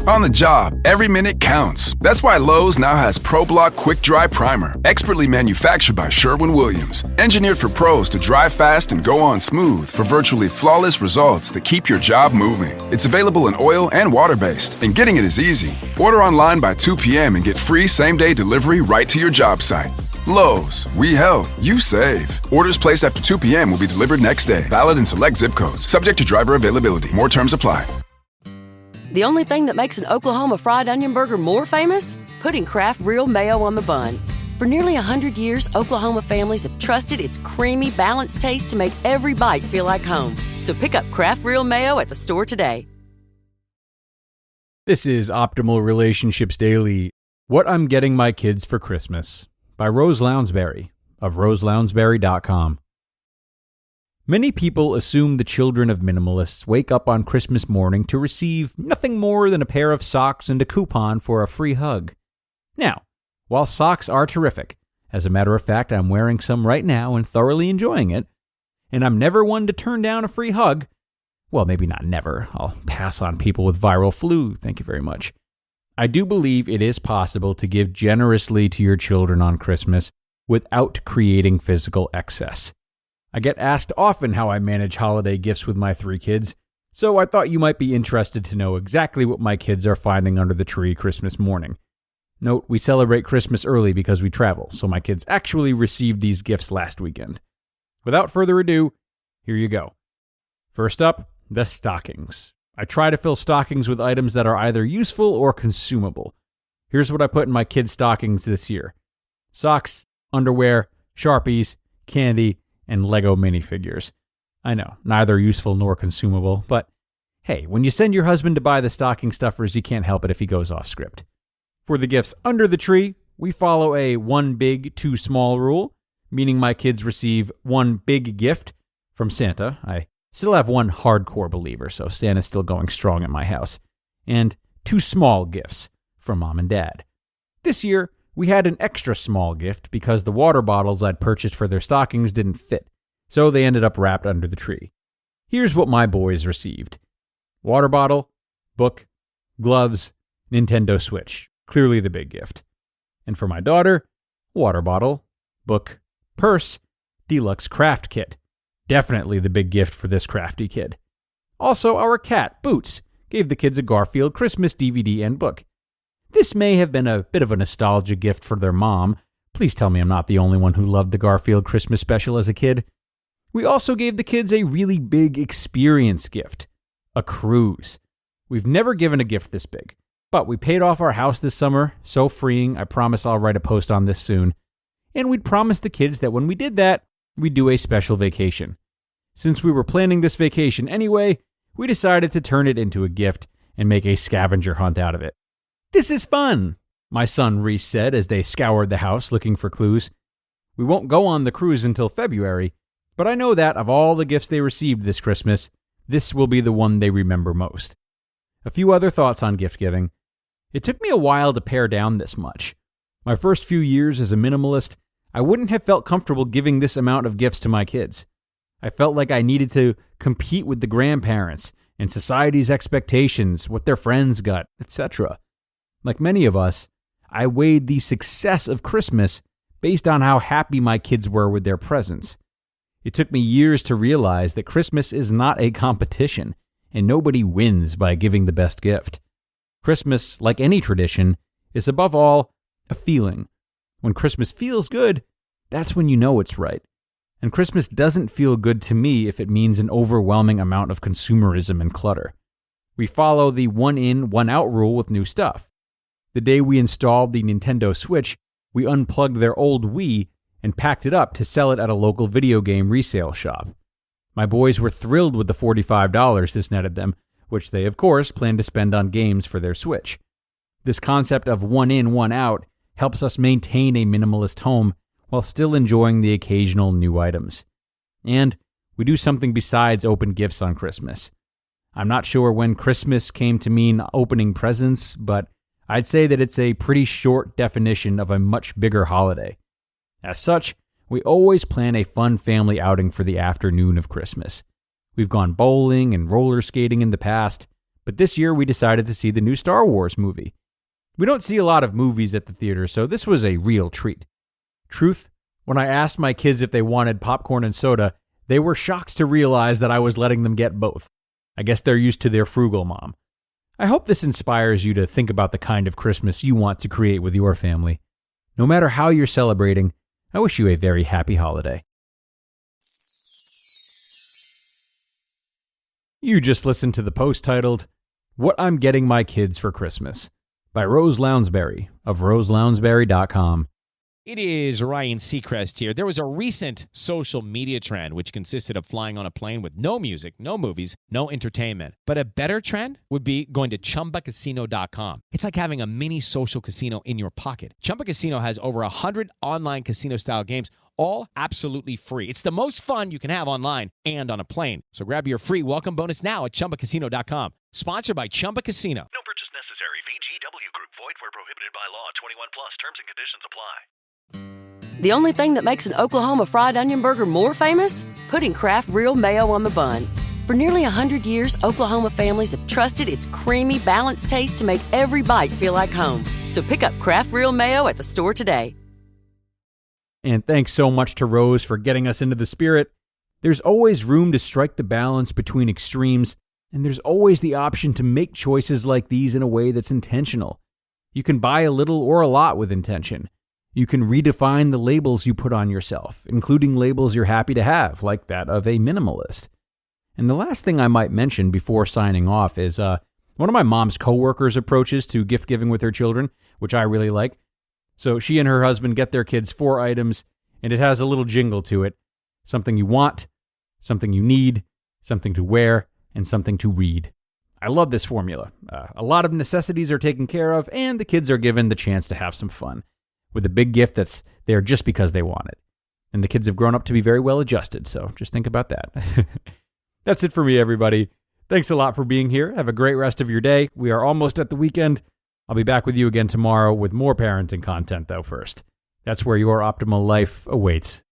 On the job, every minute counts. That's why Lowe's now has ProBlock Quick Dry Primer, expertly manufactured by Sherwin-Williams. Engineered for pros to dry fast and go on smooth for virtually flawless results that keep your job moving. It's available in oil and water-based, and getting it is easy. Order online by 2 p.m. and get free same-day delivery right to your job site. Lowe's, we help, you save. Orders placed after 2 p.m. will be delivered next day. Valid in select zip codes. Subject to driver availability. More terms apply. The only thing that makes an Oklahoma fried onion burger more famous? Putting Kraft Real Mayo on the bun. For nearly 100 years, Oklahoma families have trusted its creamy, balanced taste to make every bite feel like home. So pick up Kraft Real Mayo at the store today. This is Optimal Relationships Daily, What I'm Getting My Kids for Christmas, by Rose Lounsbury of roselounsbury.com. Many people assume the children of minimalists wake up on Christmas morning to receive nothing more than a pair of socks and a coupon for a free hug. Now, while socks are terrific, as a matter of fact, I'm wearing some right now and thoroughly enjoying it, and I'm never one to turn down a free hug. Well, maybe not never. I'll pass on people with viral flu, thank you very much. I do believe it is possible to give generously to your children on Christmas without creating physical excess. I get asked often how I manage holiday gifts with my 3 kids, so I thought you might be interested to know exactly what my kids are finding under the tree Christmas morning. Note, we celebrate Christmas early because we travel, so my kids actually received these gifts last weekend. Without further ado, here you go. First up, the stockings. I try to fill stockings with items that are either useful or consumable. Here's what I put in my kids' stockings this year: socks, underwear, Sharpies, candy, and Lego minifigures. I know, neither useful nor consumable, but hey, when you send your husband to buy the stocking stuffers, you can't help it if he goes off script. For the gifts under the tree, we follow a 1 big, 2 small rule, meaning my kids receive 1 big gift from Santa. I still have 1 hardcore believer, so Santa's still going strong at my house, and 2 small gifts from Mom and Dad. This year, we had an extra small gift because the water bottles I'd purchased for their stockings didn't fit, so they ended up wrapped under the tree. Here's what my boys received: water bottle, book, gloves, Nintendo Switch, clearly the big gift. And for my daughter, water bottle, book, purse, deluxe craft kit, definitely the big gift for this crafty kid. Also, our cat, Boots, gave the kids a Garfield Christmas DVD and book. This may have been a bit of a nostalgia gift for their mom. Please tell me I'm not the only one who loved the Garfield Christmas special as a kid. We also gave the kids a really big experience gift: a cruise. We've never given a gift this big, but we paid off our house this summer, so freeing. I promise I'll write a post on this soon. And we'd promised the kids that when we did that, we'd do a special vacation. Since we were planning this vacation anyway, we decided to turn it into a gift and make a scavenger hunt out of it. "This is fun," my son Reese said as they scoured the house looking for clues. We won't go on the cruise until February, but I know that of all the gifts they received this Christmas, this will be the one they remember most. A few other thoughts on gift giving. It took me a while to pare down this much. My first few years as a minimalist, I wouldn't have felt comfortable giving this amount of gifts to my kids. I felt like I needed to compete with the grandparents and society's expectations, what their friends got, etc. Like many of us, I weighed the success of Christmas based on how happy my kids were with their presents. It took me years to realize that Christmas is not a competition, and nobody wins by giving the best gift. Christmas, like any tradition, is above all a feeling. When Christmas feels good, that's when you know it's right. And Christmas doesn't feel good to me if it means an overwhelming amount of consumerism and clutter. We follow the 1 in, 1 out rule with new stuff. The day we installed the Nintendo Switch, we unplugged their old Wii and packed it up to sell it at a local video game resale shop. My boys were thrilled with the $45 this netted them, which they, of course, plan to spend on games for their Switch. This concept of 1 in, 1 out helps us maintain a minimalist home while still enjoying the occasional new items. And we do something besides open gifts on Christmas. I'm not sure when Christmas came to mean opening presents, but I'd say that it's a pretty short definition of a much bigger holiday. As such, we always plan a fun family outing for the afternoon of Christmas. We've gone bowling and roller skating in the past, But this year we decided to see the new Star Wars movie. We don't see a lot of movies at the theater, so this was a real treat. Truth, when I asked my kids if they wanted popcorn and soda, they were shocked to realize that I was letting them get both. I guess they're used to their frugal mom. I hope this inspires you to think about the kind of Christmas you want to create with your family. No matter how you're celebrating, I wish you a very happy holiday. You just listened to the post titled, "What I'm Getting My Kids for Christmas" by Rose Lounsbury of roselounsbury.com. It is Ryan Seacrest here. There was a recent social media trend which consisted of flying on a plane with no music, no movies, no entertainment. But a better trend would be going to ChumbaCasino.com. It's like having a mini social casino in your pocket. Chumba Casino has over 100 online casino-style games, all absolutely free. It's the most fun you can have online and on a plane. So grab your free welcome bonus now at ChumbaCasino.com. Sponsored by Chumba Casino. No purchase necessary. VGW Group. Void where prohibited by law. 21 plus. Terms and conditions apply. The only thing that makes an Oklahoma fried onion burger more famous? Putting Kraft Real Mayo on the bun. For nearly 100 years, Oklahoma families have trusted its creamy, balanced taste to make every bite feel like home. So pick up Kraft Real Mayo at the store today. And thanks so much to Rose for getting us into the spirit. There's always room to strike the balance between extremes, and there's always the option to make choices like these in a way that's intentional. You can buy a little or a lot with intention. You can redefine the labels you put on yourself, including labels you're happy to have, like that of a minimalist. And the last thing I might mention before signing off is one of my mom's coworkers' approaches to gift giving with her children, which I really like. So she and her husband get their kids 4 items, and it has a little jingle to it. Something you want, something you need, something to wear, and something to read. I love this formula. A lot of necessities are taken care of, and the kids are given the chance to have some fun, with a big gift that's there just because they want it. And the kids have grown up to be very well adjusted, so just think about that. That's it for me, everybody. Thanks a lot for being here. Have a great rest of your day. We are almost at the weekend. I'll be back with you again tomorrow with more parenting content, though, first. That's where your optimal life awaits.